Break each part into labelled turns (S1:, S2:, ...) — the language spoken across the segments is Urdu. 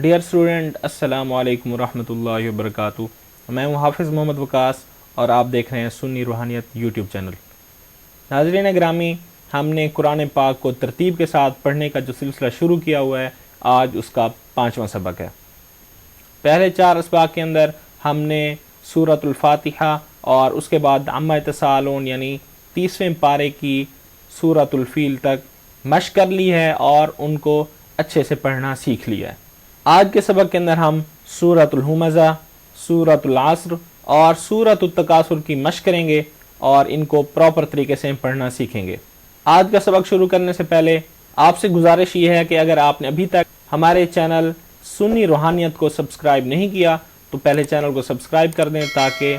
S1: ڈیئر اسٹوڈنٹ، السلام علیکم ورحمۃ اللہ وبرکاتہ۔ میں ہوں حافظ محمد وقاص اور آپ دیکھ رہے ہیں سنی روحانیت یوٹیوب چینل۔ ناظرین گرامی، ہم نے قرآن پاک کو ترتیب کے ساتھ پڑھنے کا جو سلسلہ شروع کیا ہوا ہے، آج اس کا 5واں سبق ہے۔ پہلے 4 اسباق کے اندر ہم نے سورۃ الفاتحہ اور اس کے بعد عما یتساءلون یعنی 30ویں پارے کی سورۃ الفیل تک مشق کر لی ہے اور ان کو اچھے سے پڑھنا سیکھ لیا ہے۔ آج کے سبق کے اندر ہم سورۃ الہمزہ، سورۃ العصر اور سورۃ التکاثر کی مشق کریں گے اور ان کو پراپر طریقے سے پڑھنا سیکھیں گے۔ آج کا سبق شروع کرنے سے پہلے آپ سے گزارش یہ ہے کہ اگر آپ نے ابھی تک ہمارے چینل سنی روحانیت کو سبسکرائب نہیں کیا تو پہلے چینل کو سبسکرائب کر دیں تاکہ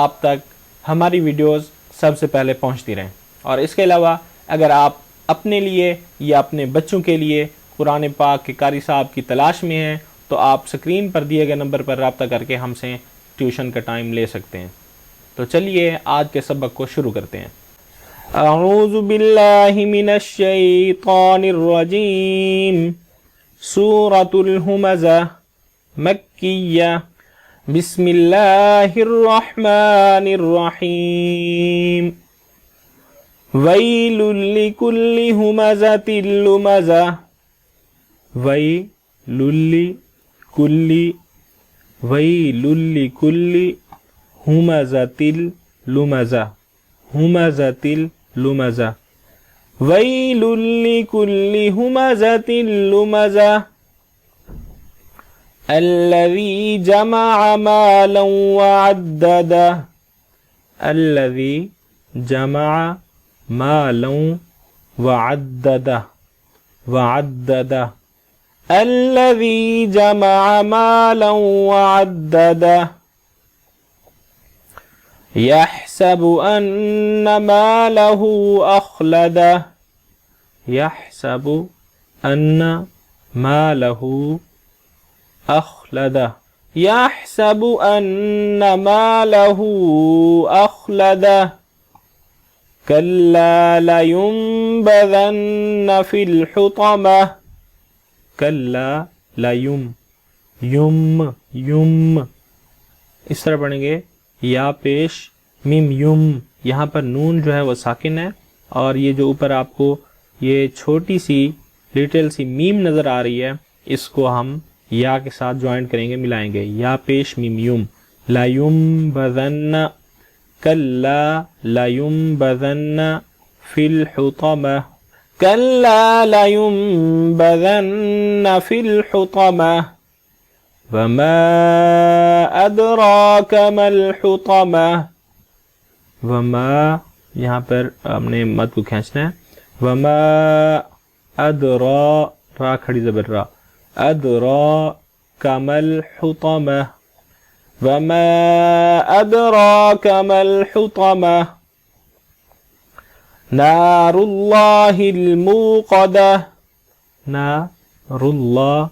S1: آپ تک ہماری ویڈیوز سب سے پہلے پہنچتی رہیں۔ اور اس کے علاوہ اگر آپ اپنے لیے یا اپنے بچوں کے لیے قرآن پاک کے قاری صاحب کی تلاش میں ہیں تو آپ سکرین پر دیے گئے نمبر پر رابطہ کر کے ہم سے ٹیوشن کا ٹائم لے سکتے ہیں۔ تو چلیے آج کے سبق کو شروع کرتے ہیں۔ اعوذ باللہ من الشیطان الرجیم۔ سورۃ الہمزہ مکیہ۔ بسم اللہ الرحمن الرحیم۔ ویل لکل ہمزۃ لمزہ۔ ویل لکل ہمزۃ لمزہ۔ ہمزۃ لمزہ۔ ویل لکل ہمزۃ لمزہ الذی جمع مالا وعددہ۔ الذی جمع مالا وعددہ۔ وعددہ۔ الذی جمع مالا وعددہ۔ یحسب ان مالہ اخلدہ۔ یحسب ان مالہ اخلدہ۔ یحسب ان مالہ اخلدہ۔ کلا لینبذن فی الحطمہ۔ کلا یم اس طرح پڑھیں گے، یا پیش میم یم۔ یہاں پر نون جو ہے وہ ساکن ہے اور یہ جو اوپر آپ کو یہ چھوٹی سی لٹل سی میم نظر آ رہی ہے اس کو ہم یا کے ساتھ جوائنٹ کریں گے، ملائیں گے، یا پیش میم یم۔ لینبذن کلا لینبذن فی الحطمہ۔ کلا لینبذن فی الحطمہ۔ وما ادراک ما الحطمہ۔ وما یہاں پر ہم نے مد کو کھینچنا ہے۔ وما ادرا را کھڑی زبر را۔ ادراک ما الحطمہ۔ وما ادراک ما الحطمہ۔ نار اللہ الموقدہ۔ نار اللہ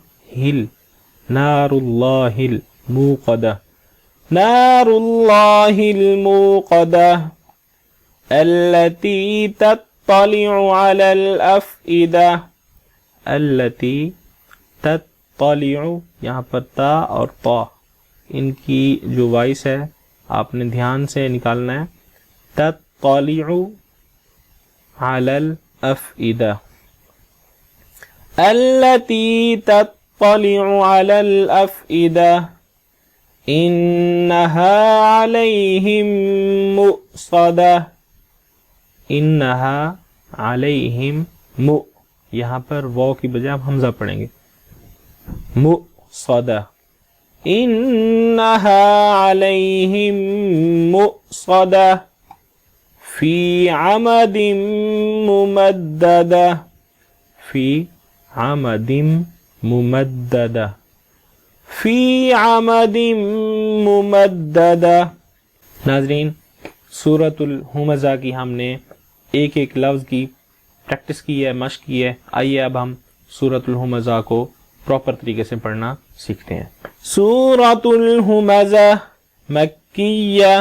S1: نار اللہ الموقدہ۔ نار اللہ الموقدہ التی تطلع علی الافئدہ۔ التی تطلع، یہاں پر تا اور طا ان کی جو وائس ہے آپ نے دھیان سے نکالنا ہے۔ تطلع علی الافئدہ۔ التی تطلع علی الافئدہ انہا علیہم مؤصدہ۔ انہا علیہم یہاں پر واو کی بجائے ہم حمزہ پڑھیں گے، مؤصدہ۔ انہا علیہم مؤصدہ فی عمد ممددہ۔ فی عمد ممددہ۔ فی عمد ممددہ۔ ناظرین، سورۃ الہمزہ کی ہم نے ایک ایک لفظ کی پریکٹس کی ہے، مشق کی ہے۔ آئیے اب ہم سورۃ الہمزہ کو پراپر طریقے سے پڑھنا سیکھتے ہیں۔ سورۃ الہمزہ مکیہ۔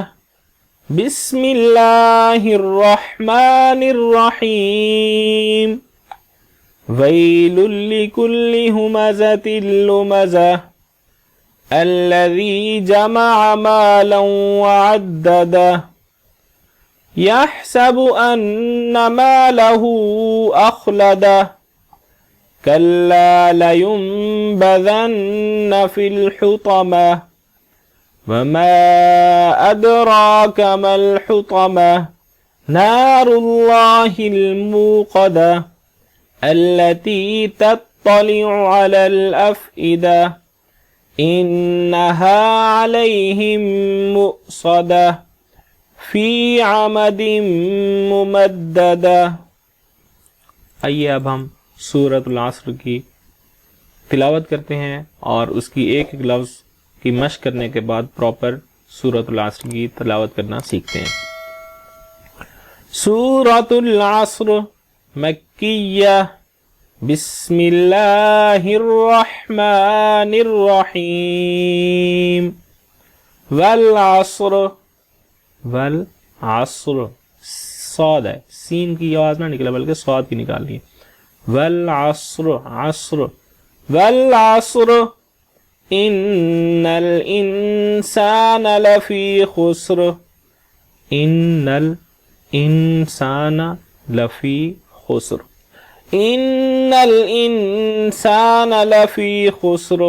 S1: بسم اللہ الرحمن الرحیم۔ ويل لكل همزة لمزة الذي جمع مالا وعدده يحسب أن ماله أخلده كلا لينبذن في الحطمة وما أدراك ما الحطمة نار الله الموقدة التي تطلع على الأفئدة إنها عليهم مؤصدة في عمد ممددة. آئیے اب ہم سورۃ العصر کی تلاوت کرتے ہیں اور اس کی ایک ایک لفظ کی مشق کرنے کے بعد پراپر سورۃ العصر کی تلاوت کرنا سیکھتے ہیں. سورۃ العصر مکیہ. بسم اللہ الرحمن الرحیم. والعصر. والعصر صاد ہے، سین کی آواز نہ نکلے بلکہ صاد کی نکالنی ہے. والعصر عصر. والعصر ان الانسان لفی خسر. ان الانسان لفی خسر. ان الانسان لفی خسر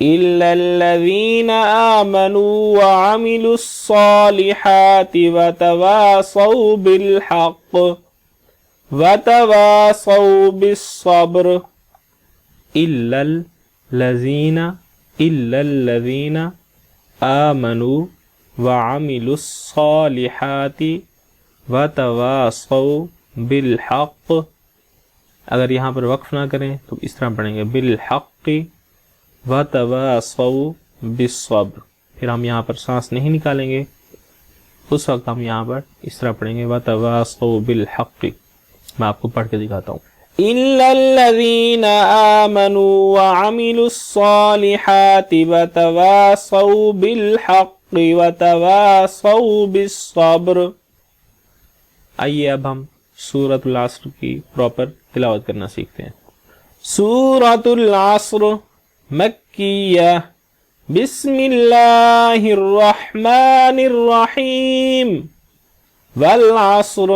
S1: الا الذین آمنوا وعملوا الصالحات وتواصوا بالحق وتواصوا بالصبر. الا الذین آمنوا وعملوا الصالحات وتواصوا بالحق. اگر یہاں پر وقف نہ کریں تو اس طرح پڑھیں گے بالحق وتواصوا بالصبر. پھر ہم یہاں پر سانس نہیں نکالیں گے، اس وقت ہم یہاں پر اس طرح پڑھیں گے وتواصوا بالحق. میں آپ کو پڑھ کے دکھاتا ہوں. إِلَّا الَّذِينَ آمَنُوا وَعَمِلُوا الصَّالِحَاتِ وَتَوَاصَوْا بِالْحَقِّ وَتَوَاصَوْا بِالصَّبْرِ. آئیے اب ہم سورۃ العصر کی پراپر تلاوت کرنا سیکھتے ہیں. سورۃ العصر مکیہ. بسم اللہ الرحمن الرحیم. والعصر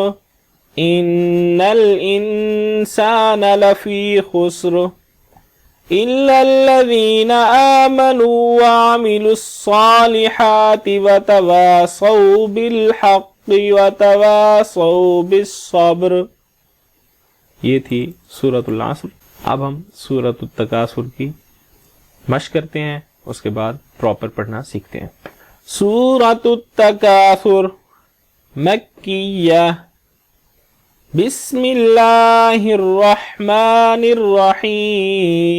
S1: ان الانسان لفی خسر الا الذین آمنوا وعملوا الصالحات وتواصوا بالحق وتواصوا بالصبر. یہ تھی سورۃ العصر. اب ہم سورۃ التکاثر کی مشق کرتے ہیں، اس کے بعد پراپر پڑھنا سیکھتے ہیں. سورۃ التکاثر مکیہ. بسم اللہ الرحمن الرحیم.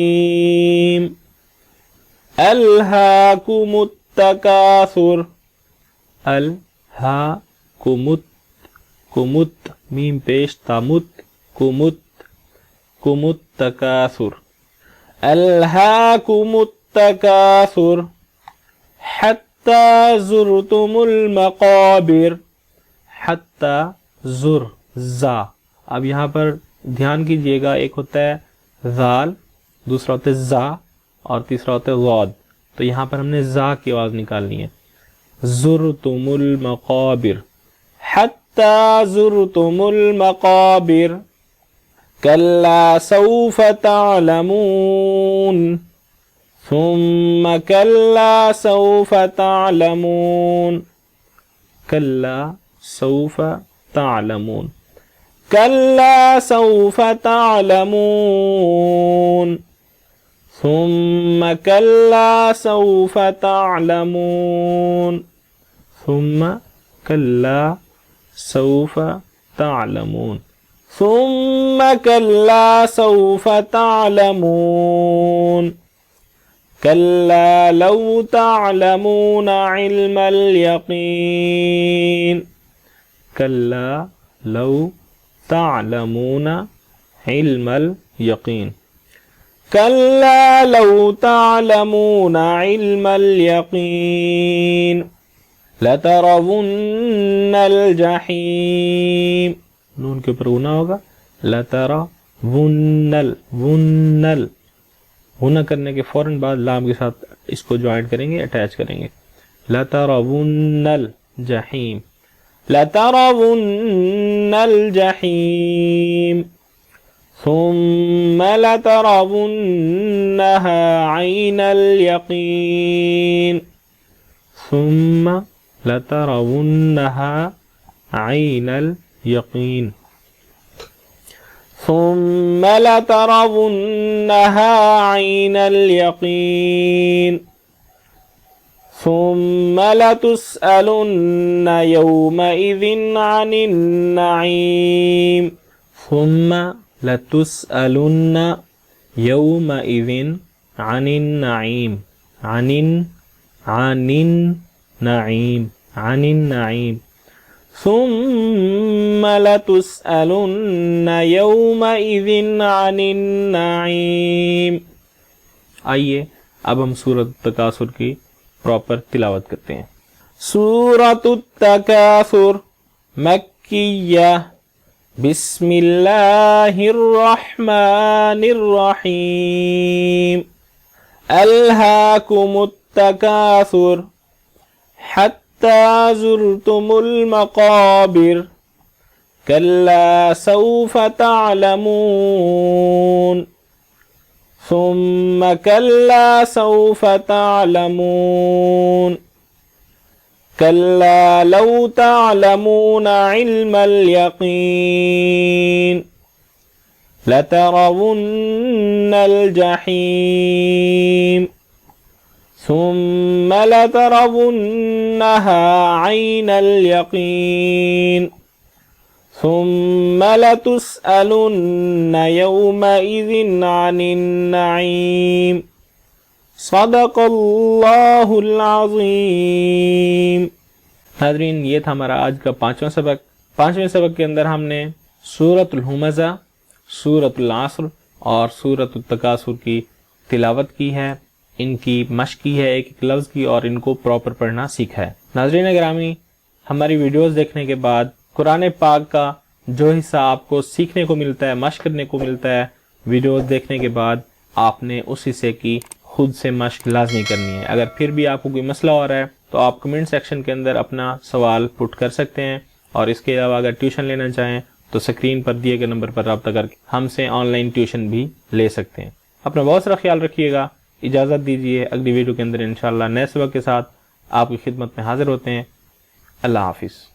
S1: الہاکم التکاثر. الہاکمت کمت میم پیش تامت کمت کمت تکاثر. الہاکم التکاثر حتی زرتم المقابر. حتی زر زا. اب یہاں پر دھیان کیجئے گا، ایک ہوتا ہے ذال، دوسرا ہوتا ہے زا، اور تیسرا ہوتا ہے غاد. تو یہاں پر ہم نے زا کی آواز نکالنی ہے. زرتم المقابر حتی زرتم المقابر. کلا سوف تعلمون ثم کلا سوف تعلمون. کلا سوف تعلمون. کلا سوف تعلمون ثم کلا سوف تعلمون. ثم کلا سوف تعلمون. ثم کلا سوف تعلمون. کلا لو تعلمون علم الیقین. کلا لو تعلمون علم الیقین. کلا لو تعلمون علم الیقین لترون الجحیم. نون کے اوپر اونا ہوگا. ونل ونل، غنہ کرنے کے فوراً بعد لام کے ساتھ اس کو جوائنٹ کریں گے، اٹیچ کریں گے. لترون الجحیم، لترون الجحیم، ثم لترونها عین الیقین، ثم لترونها عین الیقین، ثم لترونها عین الیقین، ثم لتسألن يومئذ عن النعیم، ثم لتسألن يومئذ عن النعیم، عن النعیم، عن النعیم، ثم لتسألن يومئذ عن النعیم. آئیے اب ہم سورۃ التکاثر کی پراپر تلاوت کرتے ہیں. سورۃ التکاثر مکیہ، بسم اللہ الرحمن الرحیم. الہاکم التکاثر حتی زرتم المقابر، کلا سوف تعلمون، ثم كلا سوف تعلمون، كلا لو تعلمون علم اليقين، لترون الجحيم، ثم لترونها عين اليقين، ثم لتسألن يومئذ عن النعيم. صدق اللہ العظیم. ناظرین، یہ تھا ہمارا آج کا 5واں سبق. 5ویں سبق کے اندر ہم نے سورۃ الہمزہ، سورۃ العصر اور سورۃ التکاثر کی تلاوت کی ہے، ان کی مشق کی ہے ایک ایک لفظ کی، اور ان کو پراپر پڑھنا سیکھا ہے. ناظرین گرامی، ہماری ویڈیوز دیکھنے کے بعد قرآن پاک کا جو حصہ آپ کو سیکھنے کو ملتا ہے، مشق کرنے کو ملتا ہے، ویڈیوز دیکھنے کے بعد آپ نے اس حصے کی خود سے مشق لازمی کرنی ہے. اگر پھر بھی آپ کو کوئی مسئلہ ہو رہا ہے تو آپ کمنٹ سیکشن کے اندر اپنا سوال پٹ کر سکتے ہیں، اور اس کے علاوہ اگر ٹیوشن لینا چاہیں تو سکرین پر دیے گئے نمبر پر رابطہ کر کے ہم سے آن لائن ٹیوشن بھی لے سکتے ہیں. اپنا بہت سارا خیال رکھیے گا. اجازت دیجیے، اگلی ویڈیو کے اندر انشاءاللہ نئے سبق کے ساتھ آپ کی خدمت میں حاضر ہوتے ہیں. اللہ حافظ.